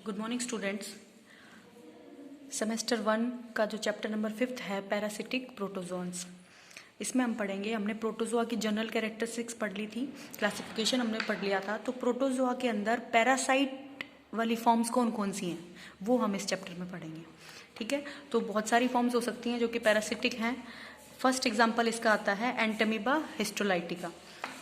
Good morning students. Semester 1 का जो chapter number 5 है पैरासिटिक प्रोटोजोन्स, इसमें हम पढ़ेंगे। हमने प्रोटोजोआ की जनरल कैरेक्टरिस्टिक्स पढ़ ली थी, क्लासिफिकेशन हमने पढ़ लिया था। तो प्रोटोजोआ के अंदर पैरासाइट वाली फॉर्म्स कौन कौन सी हैं वो हम इस चैप्टर में पढ़ेंगे। ठीक है, तो बहुत सारी फॉर्म्स हो सकती हैं जो कि पैरासिटिक हैं। फर्स्ट एग्जाम्पल इसका आता है एंटमीबा हिस्टोलाइटिका।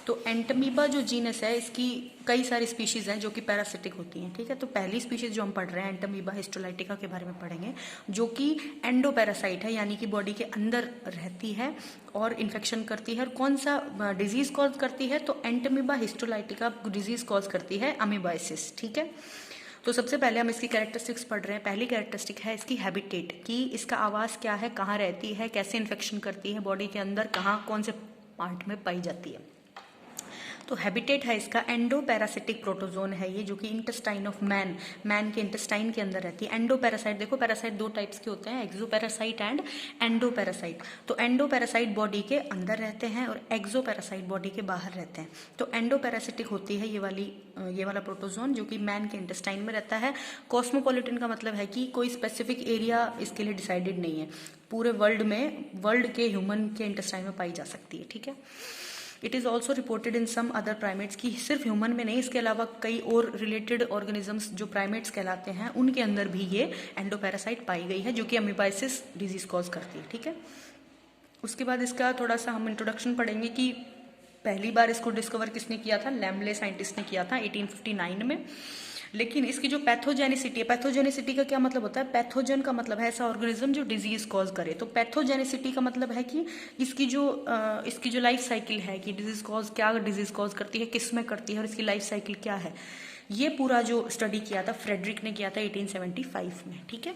तो एंटमीबा जो जीनस है, इसकी कई सारी स्पीशीज हैं जो कि पैरासिटिक होती हैं। ठीक है, तो पहली स्पीशीज जो हम पढ़ रहे हैं एंटमीबा हिस्टोलाइटिका के बारे में पढ़ेंगे, जो कि एंडोपैरासाइट है, यानी कि बॉडी के अंदर रहती है और इन्फेक्शन करती है। और कौन सा डिजीज कॉज करती है? तो एंटमीबा हिस्टोलाइटिका डिजीज कॉज करती है अमीबाइसिस। ठीक है, तो सबसे पहले हम इसकी कैरेक्टरिस्टिक्स पढ़ रहे हैं। पहली कैरेक्टरिस्टिक है इसकी हैबिटेट, कि इसका आवास क्या है, कहाँ रहती है, कैसे इन्फेक्शन करती है बॉडी के अंदर, कहाँ कौन से पार्ट में पाई जाती है। तो हैबिटेट है इसका एंडोपैरासिटिक प्रोटोजोन है ये, जो कि इंटेस्टाइन ऑफ मैन के इंटेस्टाइन के अंदर रहती है। एंडोपैरासाइट, देखो पैरासाइट दो टाइप्स के होते हैं, एक्सोपैरासाइट एंड एंडोपैरासाइट। तो एंडोपैरासाइट बॉडी के अंदर रहते हैं और एक्सोपैरासाइट बॉडी के बाहर रहते हैं। तो एंडोपैरासिटिक होती है ये वाला प्रोटोजोन, जो कि मैन के इंटेस्टाइन में रहता है। कॉस्मोपॉलिटन का मतलब है कि कोई स्पेसिफिक एरिया इसके लिए डिसाइडेड नहीं है, पूरे वर्ल्ड के ह्यूमन के इंटेस्टाइन में पाई जा सकती है। ठीक है, it is also reported in some other primates, की सिर्फ ह्यूमन में नहीं, इसके अलावा कई और रिलेटेड ऑर्गेनिजम्स जो प्राइमेट्स कहलाते हैं उनके अंदर भी ये एंडोपैरासाइट पाई गई है, जो कि अमीबाइसिस डिजीज कॉज करती है। ठीक है, उसके बाद इसका थोड़ा सा हम इंट्रोडक्शन पढ़ेंगे कि पहली बार इसको डिस्कवर किसने किया था? लैम्बले साइंटिस्ट ने किया था 1859 में। लेकिन इसकी जो पैथोजेनिसिटी है, पैथोजेनिसिटी का क्या मतलब होता है? पैथोजन का मतलब है ऐसा ऑर्गेनिज्म जो डिजीज कॉज करे। तो पैथोजेनिसिटी का मतलब है कि इसकी जो लाइफ साइकिल है, कि क्या डिजीज कॉज करती है, किस में करती है और इसकी लाइफ साइकिल क्या है, ये पूरा जो स्टडी किया था फ्रेडरिक ने किया था 1875 में। ठीक है,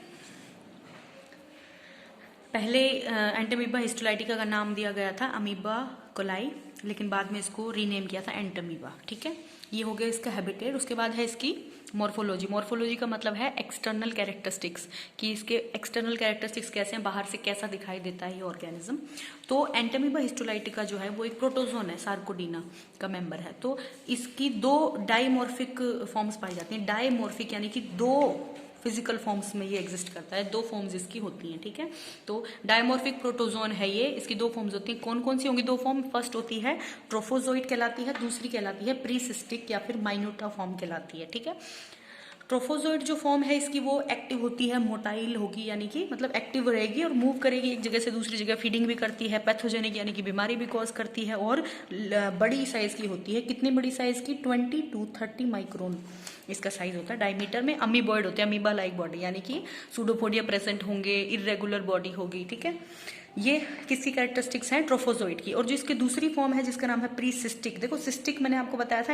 पहले एंटमीबा हिस्टोलाइटिका का नाम दिया गया था अमीबा कोलाई, लेकिन बाद में इसको रीनेम किया था एंटमीबा। ठीक है, ये हो गया इसका हैबिटेट। उसके बाद है इसकी मॉर्फोलॉजी। मॉर्फोलॉजी का मतलब है एक्सटर्नल कैरेक्टरिस्टिक्स, कि इसके एक्सटर्नल कैरेक्टरिस्टिक्स कैसे हैं, बाहर से कैसा दिखाई देता है ये ऑर्गेनिज्म। तो एंटमीबा हिस्टोलाइटिका जो है वो एक प्रोटोजोन है, सार्कोडीना का मेंबर है। तो इसकी दो डाइमॉर्फिक फॉर्म्स पाई जाती हैं। डाइमॉर्फिक यानी कि दो फिजिकल फॉर्म्स में ये एग्जिस्ट करता है, दो फॉर्म्स इसकी होती हैं। ठीक है, तो डायमॉर्फिक प्रोटोजोन है ये, इसकी दो फॉर्म्स होती हैं। कौन कौन सी होंगी दो फॉर्म? फर्स्ट होती है ट्रोफोजोइड कहलाती है, दूसरी कहलाती है प्रीसिस्टिक या फिर माइन्यूटा फॉर्म कहलाती है। ठीक है, ट्रोफोजोइड जो फॉर्म है इसकी वो एक्टिव होती है, मोटाइल होगी, यानी कि मतलब एक्टिव रहेगी और मूव करेगी एक जगह से दूसरी जगह, फीडिंग भी करती है, पैथोजेनिक यानी कि बीमारी भी कॉज करती है, और बड़ी साइज की होती है। कितनी बड़ी साइज की? 20 to 30 माइक्रोन इसका साइज होता है डायमीटर में। अमीबॉइड होते हैं, अमीबा लाइक बॉडी, यानी कि सूडोपोडिया प्रेजेंट होंगे, इरेगुलर बॉडी होगी। ठीक है, ये किसकी कैरेक्टरिस्टिक्स हैं? ट्रोफोजोइड की। और जो इसकी दूसरी फॉर्म है जिसका नाम है प्रीसिस्टिक, देखो सिस्टिक मैंने आपको बताया था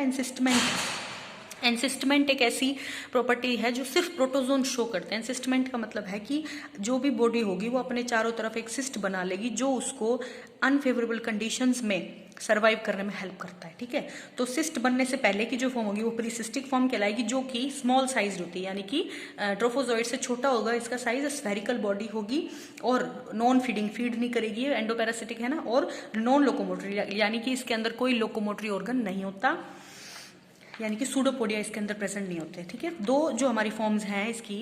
एनसिस्टमेंट एक ऐसी प्रॉपर्टी है जो सिर्फ प्रोटोजोन शो करते हैं। एनसिस्टमेंट का मतलब है कि जो भी बॉडी होगी वो अपने चारों तरफ एक सिस्ट बना लेगी, जो उसको अनफेवरेबल कंडीशंस में सर्वाइव करने में हेल्प करता है। ठीक है, तो सिस्ट बनने से पहले की जो फॉर्म होगी वो प्रीसिस्टिक फॉर्म कहलाएगी, जो कि स्मॉल साइज होती है, यानी कि ट्रोफोजोइड से छोटा होगा इसका साइज, स्फेरिकल बॉडी होगी और नॉन फीडिंग, फीड नहीं करेगी, एंडोपैरासिटिक है ना, और नॉन लोकोमोटरी, यानी कि इसके अंदर कोई लोकोमोटरी ऑर्गन नहीं होता, यानी कि सूडोपोडिया इसके अंदर प्रेजेंट नहीं होते। ठीक है, दो जो हमारी फॉर्म्स हैं इसकी,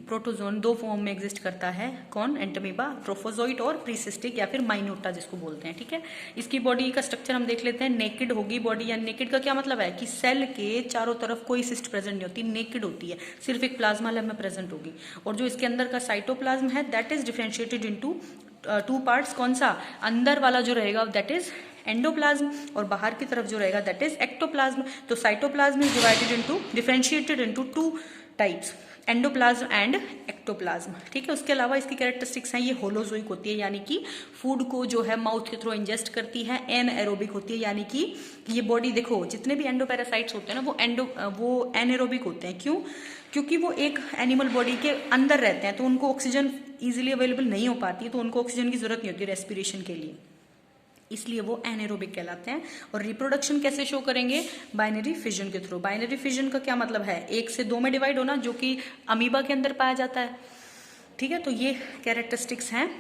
प्रोटोजोन दो फॉर्म में एग्जिस्ट करता है। कौन? एंटमीबा, ट्रोफोजोइड और प्रीसिस्टिक या फिर माइन्यूटा जिसको बोलते हैं। ठीक है, इसकी बॉडी का स्ट्रक्चर हम देख लेते हैं। नेकेड होगी बॉडी, यानी नेकेड का क्या मतलब है कि सेल के चारों तरफ कोई सिस्ट प्रेजेंट नहीं होती, नेकेड होती है, सिर्फ एक प्लाज्मा लेब में प्रेजेंट होगी। और जो इसके अंदर का साइटोप्लाज्म है that is differentiated into two parts. कौन सा? अंदर वाला जो रहेगा दैट इज एंडोप्लाज्म, और बाहर की तरफ जो रहेगा दैट इज एक्टोप्लाज्म। तो cytoplasm is differentiated into two types, endoplasm and ectoplasm. ठीक है, उसके अलावा इसकी कैरेक्टरिस्टिक्स हैं, ये होलोजोइक होती है, यानी कि फूड को जो है माउथ के थ्रू इंजेस्ट करती है। एनएरोबिक होती है, यानी कि ये बॉडी, देखो जितने भी एंडोपैरासाइट्स होते हैं ना वो एनएरोबिक होते हैं। क्यों? क्योंकि वो एक एनिमल बॉडी के अंदर रहते हैं, तो उनको ऑक्सीजन इजीली अवेलेबल नहीं हो पाती, तो उनको ऑक्सीजन की जरूरत नहीं होती रेस्पिरेशन के लिए, इसलिए वो एनेरोबिक कहलाते हैं। और रिप्रोडक्शन कैसे शो करेंगे? बाइनरी फिजन के थ्रू। बाइनरी फिजन का क्या मतलब है? 1 से 2 में डिवाइड होना, जो कि अमीबा के अंदर पाया जाता है। ठीक है, तो ये कैरेक्टरिस्टिक्स हैं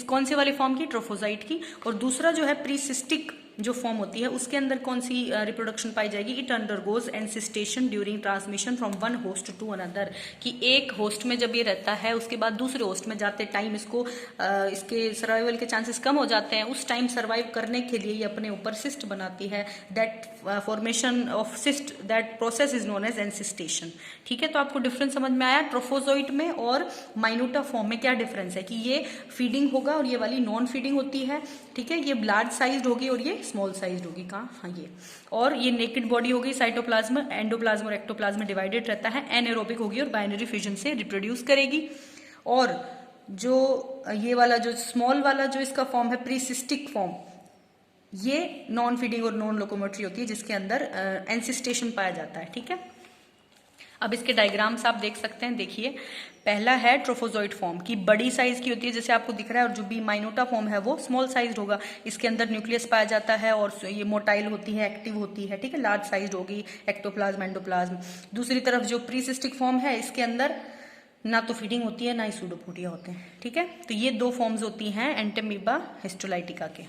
कौन से वाली फॉर्म की? ट्रोफोजाइट की। और दूसरा जो है प्रीसिस्टिक जो फॉर्म होती है उसके अंदर कौन सी रिप्रोडक्शन पाई जाएगी? It undergoes encystation during transmission from one host to another, कि एक होस्ट में जब ये रहता है उसके बाद दूसरे होस्ट में जाते टाइम इसको इसके सर्वाइवल के चांसेस कम हो जाते हैं। उस टाइम सर्वाइव करने के लिए ये अपने ऊपर सिस्ट बनाती है। That formation of cyst, that process is known as encystation. ठीक है, तो आपको डिफरेंस समझ में आया ट्रोफोजोइट में और माइन्यूटा फॉर्म में क्या डिफरेंस है, कि ये फीडिंग होगा और ये वाली नॉन फीडिंग होती है। ठीक है, ये लार्ज साइज्ड होगी और ये स्मॉल साइज्ड होगी। कहाँ? हाँ, ये। और ये नेकेड बॉडी होगी, साइटोप्लाज्म, एंडोप्लाज्म और एक्टोप्लाज्म में डिवाइडेड रहता है। एनएरोबिक होगी और बाइनरी फ्यूजन से रिप्रोड्यूस करेगी। और जो ये वाला जो स्मॉल वाला जो इसका फॉर्म है प्रीसिस्टिक फॉर्म, ये नॉन फीडिंग और नॉन लोकोमोटरी होती है, जिसके अंदर एंसिस्टेशन पाया जाता है। ठीक है, अब इसके डायग्राम्स आप देख सकते हैं। देखिए, पहला है ट्रोफोजोइट फॉर्म की बड़ी साइज की होती है जैसे आपको दिख रहा है, और जो बी माइनोटा फॉर्म है वो स्मॉल साइज होगा। इसके अंदर न्यूक्लियस पाया जाता है और ये मोटाइल होती है, एक्टिव होती है। ठीक है, लार्ज साइज होगी, एक्टोप्लाज्म, एंडोप्लाज्म। दूसरी तरफ जो प्रीसिस्टिक फॉर्म है इसके अंदर ना तो फीडिंग होती है ना ही सूडोपोडिया होते हैं। ठीक है, तो ये दो फॉर्म्स होती हैं एंटेमीबा हिस्टोलाइटिका के।